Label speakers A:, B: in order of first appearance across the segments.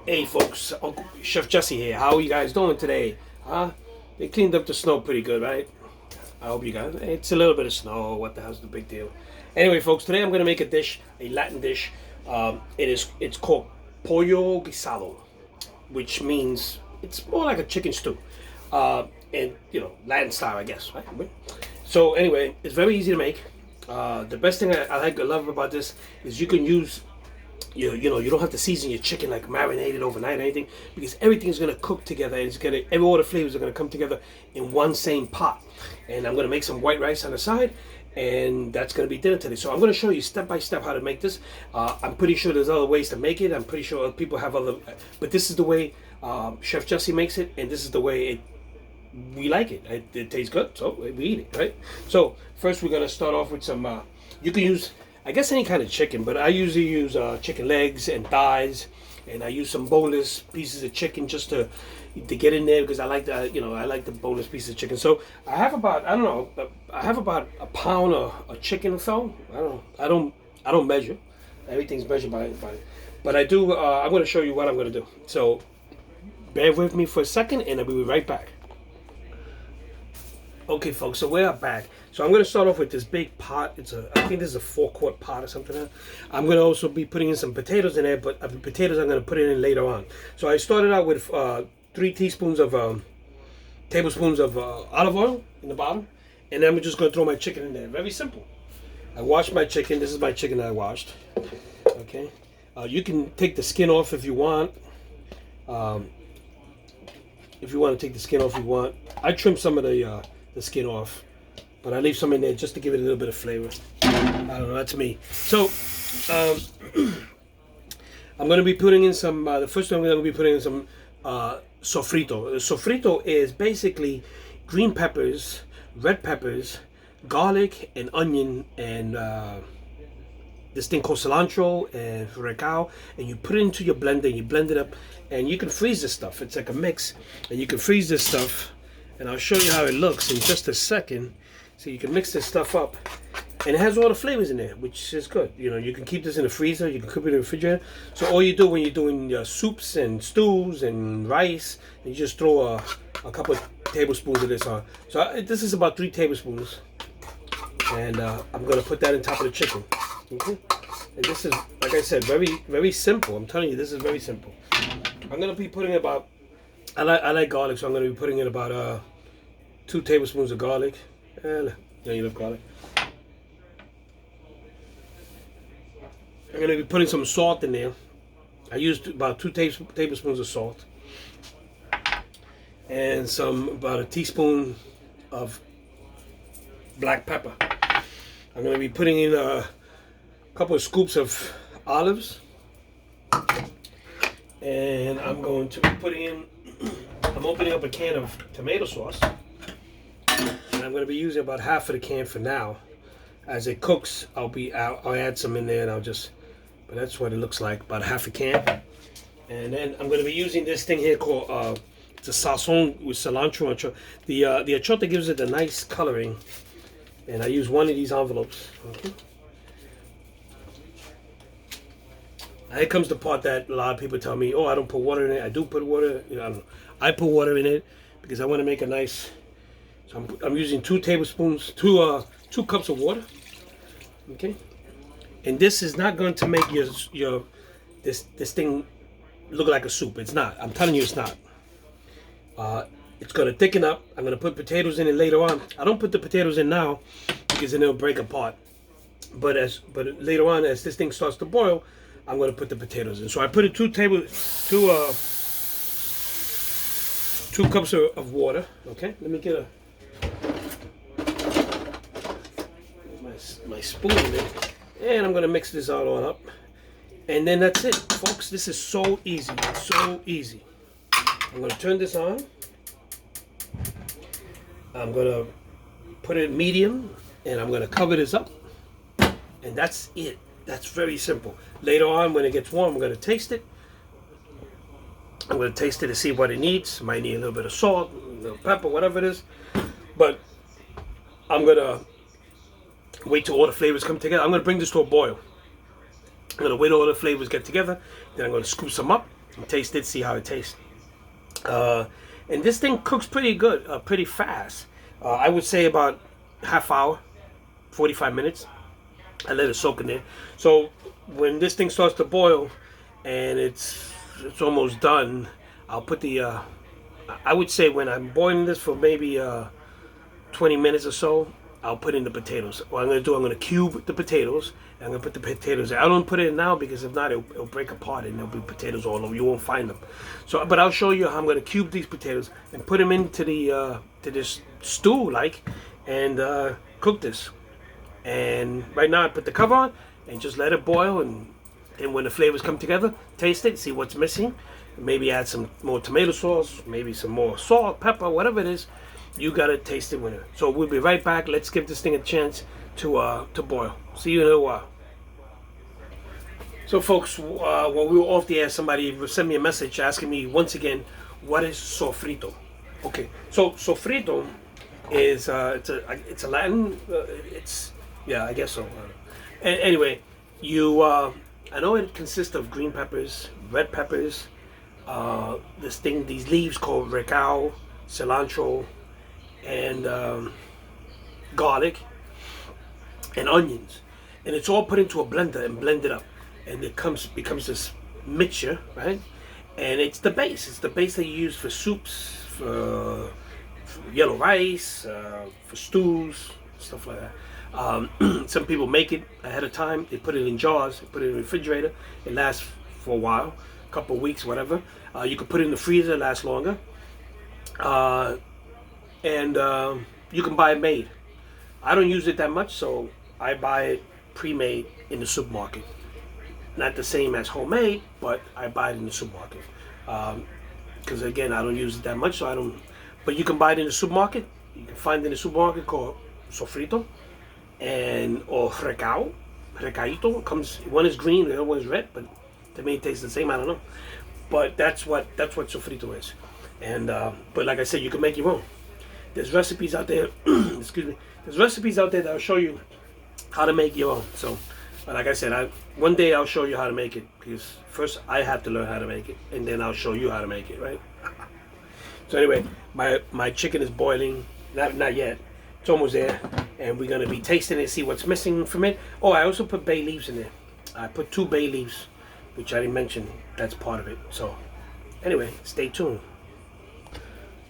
A: Hey folks, Uncle Chef Jesse here. How are you guys doing today? They cleaned up the snow pretty good, right? I hope you guys. It's a little bit of snow. What the hell's the big deal? Anyway, folks, today I'm gonna make a dish, a Latin dish. It's called Pollo Guisado, which means it's more like a chicken stew, and Latin style, I guess, right? So anyway, it's very easy to make. The best thing I love about this is you can use you don't have to season your chicken like marinated overnight or anything, because everything's gonna cook together and all the flavors are gonna come together in one same pot. And I'm gonna make some white rice on the side, and that's gonna be dinner today. So I'm gonna show you step by step how to make this. I'm pretty sure there's other ways to make it. I'm pretty sure other people have other, but this is the way Chef Jesse makes it, and this is the way we like it. It tastes good, so we eat it, right? So first we're gonna start off with some. You can use, I guess, any kind of chicken, but I usually use chicken legs and thighs, and I use some boneless pieces of chicken just to get in there, because I like the I like the boneless pieces of chicken. So I have about a pound of chicken or so. I don't measure. Everything's measured by but I do. I'm going to show you what I'm going to do. So bear with me for a second, and I'll be right back. Okay, folks, so we're back. So I'm going to start off with this big pot. I think this is a 4-quart pot or something. I'm going to also be putting in some potatoes in there, but the potatoes I'm going to put in later on. So I started out with 3 tablespoons of olive oil in the bottom, and then I'm just going to throw my chicken in there. Very simple. I washed my chicken. This is my chicken that I washed. Okay. You can take the skin off if you want. If you want to take the skin off, you want. I trim some of the skin off, but I leave some in there just to give it a little bit of flavor. I don't know, that's me. So I'm going to be putting in some, the first thing I'm going to be putting in some sofrito. Sofrito is basically green peppers, red peppers, garlic, and onion, and this thing called cilantro and recao, and you put it into your blender, and you blend it up, and you can freeze this stuff. It's like a mix, and you can freeze this stuff, and I'll show you how it looks in just a second. So you can mix this stuff up, and it has all the flavors in there, which is good. You can keep this in the freezer, you can keep it in the refrigerator. So all you do when you're doing your soups and stews and rice, you just throw a couple of tablespoons of this on. So this is about 3 tablespoons, and I'm going to put that on top of the chicken. Okay? And this is, like I said, very, very simple. I'm telling you, this is very simple. I'm going to be putting about, I like garlic, so I'm going to be putting in about 2 tablespoons of garlic. You love garlic. I'm going to be putting some salt in there. I used about 2 tablespoons of salt, and about a teaspoon of black pepper. I'm going to be putting in a couple of scoops of olives, and I'm going to be putting in, I'm opening up a can of tomato sauce, and I'm going to be using about half of the can for now. As it cooks, I'll add some in there, and but that's what it looks like, about half a can. And then I'm going to be using this thing here called it's a sazon with cilantro and the achiote gives it a nice coloring, and I use one of these envelopes. Okay. Now here comes the part that a lot of people tell me, oh, I don't put water in it. I do put water. I don't know. I put water in it because I want to make a nice. So I'm using 2 tablespoons, 2 cups of water. Okay, and this is not going to make this thing look like a soup. It's not. I'm telling you, it's not. It's going to thicken up. I'm going to put potatoes in it later on. I don't put the potatoes in now because then it'll break apart. But later on, as this thing starts to boil, I'm going to put the potatoes in. So I put in 2 cups of water. Okay, let me get my spoon in it, and I'm going to mix this all up, and then that's it, folks. This is so easy. So easy. I'm going to turn this on. I'm going to put it medium, and I'm going to cover this up, and that's it. That's very simple. Later on, when it gets warm, I'm going to taste it. I'm going to taste it to see what it needs. Might need a little bit of salt, a little pepper, whatever it is. But I'm going to wait till all the flavors come together. I'm going to bring this to a boil. I'm going to wait till all the flavors get together. Then I'm going to scoop some up. and taste it, see how it tastes. And this thing cooks pretty good, pretty fast. I would say about half hour, 45 minutes. I let it soak in there. So when this thing starts to boil and it's almost done, I'll put the I would say when I'm boiling this for maybe 20 minutes or so, I'll put in the potatoes. What I'm going to do, I'm going to cube the potatoes. And I'm going to put the potatoes in. I don't put it in now because if not, it'll break apart and there'll be potatoes all over. You won't find them. So, but I'll show you how I'm going to cube these potatoes and put them into the to this stew, and cook this. And right now I put the cover on and just let it boil. And then when the flavors come together, taste it, see what's missing. Maybe add some more tomato sauce, maybe some more salt, pepper, whatever it is. You gotta taste it with it. So we'll be right back. Let's give this thing a chance to boil. See you in a while. So folks, while we were off the air, somebody sent me a message asking me once again, what is sofrito? Okay, so sofrito is it's a Latin. I guess so. Anyway, I know it consists of green peppers, red peppers, these leaves called recao, cilantro, and garlic and onions, and it's all put into a blender and blended up, and it becomes this mixture, right? And it's the base. It's the base that you use for soups, for yellow rice, for stews, stuff like that. Some people make it ahead of time. They put it in jars. They put it in the refrigerator. It lasts for a while, a couple of weeks, whatever. You could put it in the freezer. It lasts longer. And you can buy it made. I don't use it that much, so I buy it pre-made in the supermarket. Not the same as homemade, but I buy it in the supermarket. Because again, I don't use it that much, so I don't. But you can buy it in the supermarket. You can find it in the supermarket called sofrito, or recaito. Comes, one is green, the other one is red, but to me it tastes the same. I don't know, but that's what sofrito is. And but like I said, you can make your own. There's recipes out there. Excuse me. There's recipes out there that'll show you how to make your own. So, like I said, one day I'll show you how to make it, because first I have to learn how to make it, and then I'll show you how to make it, right? So anyway, my chicken is boiling. Not yet. It's almost there, and we're gonna be tasting it, see what's missing from it. Oh, I also put bay leaves in there. I put 2 bay leaves, which I didn't mention. That's part of it. So, anyway, stay tuned.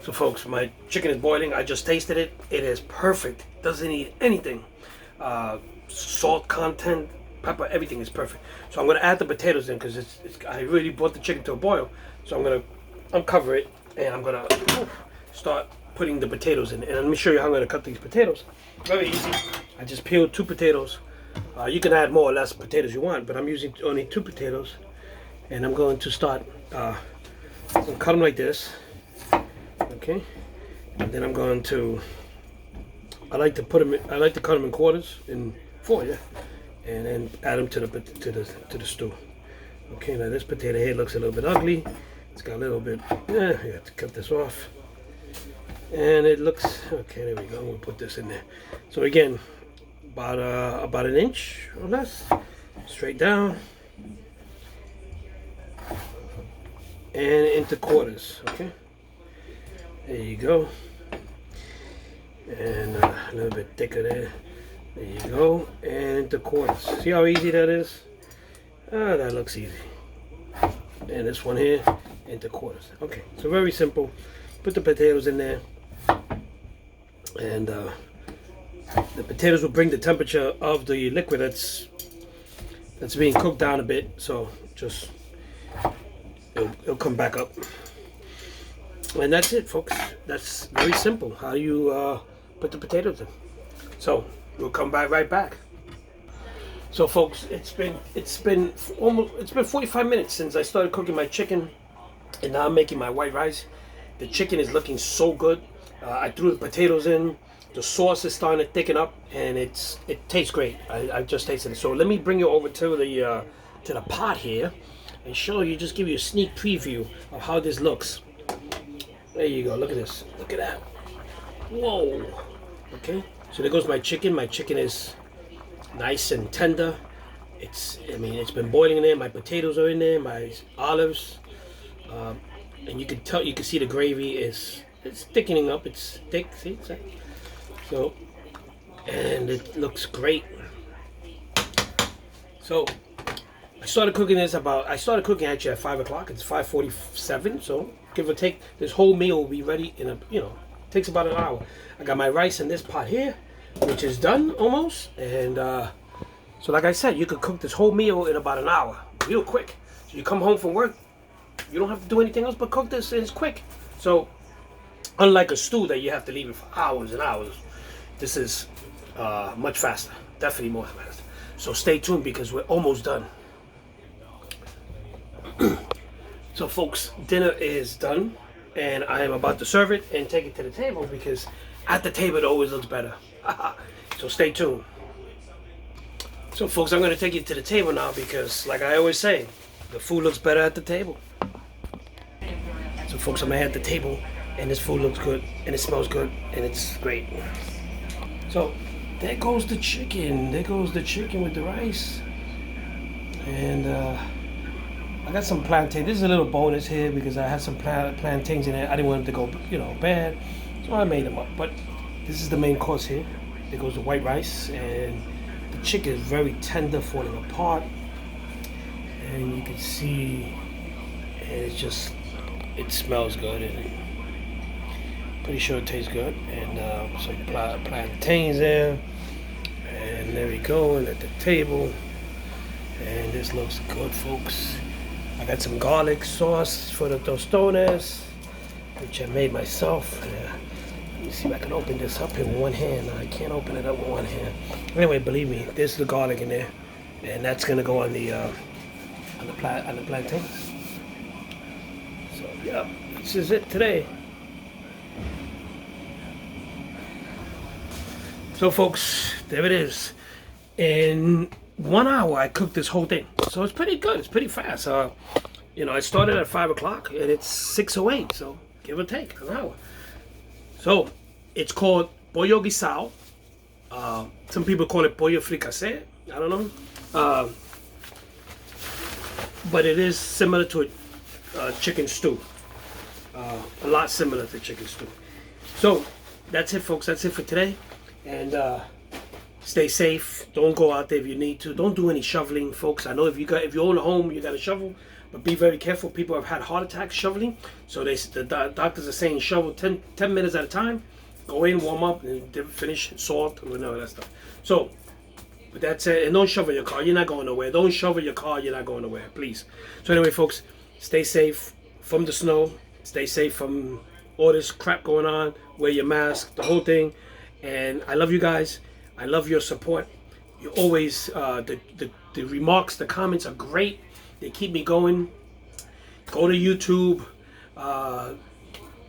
A: So folks, my chicken is boiling. I just tasted it. It is perfect. Doesn't need anything. Salt content, pepper, everything is perfect. So I'm going to add the potatoes in, because I really brought the chicken to a boil. So I'm going to uncover it, and I'm going to start putting the potatoes in. And let me show you how I'm going to cut these potatoes. Very easy. I just peeled 2 potatoes. You can add more or less potatoes you want, but I'm using only 2 potatoes. And I'm going to start, I'm going to cut them like this. Okay, and then I'm going to. I like to cut them in quarters, in 4, yeah, and then add them to the stew. Okay, now this potato here looks a little bit ugly. It's got a little bit. You have to cut this off, and it looks okay. There we go. We'll put this in there. So again, about an inch or less, straight down, and into quarters. Okay. There you go, and a little bit thicker there. There you go, and into quarters. See how easy that is? That looks easy. And this one here, into quarters. Okay, so very simple. Put the potatoes in there, and the potatoes will bring the temperature of the liquid that's being cooked down a bit. So just it'll come back up. And that's it, folks. That's very simple. How you put the potatoes in. So we'll come right back. So, folks, it's been 45 minutes since I started cooking my chicken, and now I'm making my white rice. The chicken is looking so good. I threw the potatoes in. The sauce is starting to thicken up, and it tastes great. I just tasted it. So let me bring you over to the pot here and show you. Just give you a sneak preview of how this looks. There you go. Look at this. Look at that. Whoa. Okay. So there goes my chicken. My chicken is nice and tender. It's been boiling in there. My potatoes are in there. My olives. and you can see the gravy it's thickening up. It's thick. See, so, and it looks great. So I started cooking actually at 5 o'clock. It's 5:47. So give or take, this whole meal will be ready in takes about an hour. I got my rice in this pot here, which is done almost, and so like I said, you could cook this whole meal in about an hour, real quick. So you come home from work, you don't have to do anything else but cook this, and it's quick. So unlike a stew that you have to leave it for hours and hours, this is much faster, definitely more faster. So stay tuned because we're almost done. So folks, dinner is done, and I am about to serve it and take it to the table because at the table it always looks better. So stay tuned. So folks, I'm going to take you to the table now because, like I always say, the food looks better at the table. So folks, I'm at the table, and this food looks good, and it smells good, and it's great. So there goes the chicken. There goes the chicken with the rice. And I got some plantain. This is a little bonus here because I had some plantains in there. I didn't want them to go, bad, so I made them up. But this is the main course here. There goes the white rice, and the chicken is very tender, falling apart, and you can see it smells good, and pretty sure it tastes good. And some plantains there, and there we go, and at the table, and this looks good, folks. I got some garlic sauce for the tostones, which I made myself. Let me see if I can open this up in one hand. I can't open it up with one hand. Anyway, believe me, there's the garlic in there, and that's gonna go on the plantains. So yeah, this is it today. So folks, there it is. In 1 hour, I cooked this whole thing. So it's pretty good. It's pretty fast. I started at 5 o'clock, and it's 6:08. So give or take an hour. So it's called Pollo Guisado. Some people call it Pollo Fricassé. I don't know. But it is similar to a chicken stew. A lot similar to chicken stew. So that's it, folks. That's it for today. And stay safe. Don't go out there if you need to. Don't do any shoveling, folks. I know if you own a home, you got a shovel. But be very careful. People have had heart attacks shoveling. So the doctors are saying shovel 10 minutes at a time. Go in, warm up, and finish, salt, and all that stuff. So, but that's it. And don't shovel your car. You're not going nowhere. Don't shovel your car. You're not going nowhere, please. So anyway, folks, stay safe from the snow. Stay safe from all this crap going on. Wear your mask, the whole thing. And I love you guys. I love your support. You always, the remarks, the comments are great. They keep me going. Go to YouTube,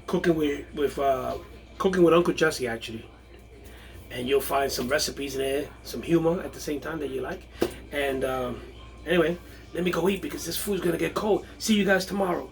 A: cooking with Uncle Jesse, actually, and you'll find some recipes in there, some humor at the same time that you like. And anyway, let me go eat because this food's gonna get cold. See you guys tomorrow.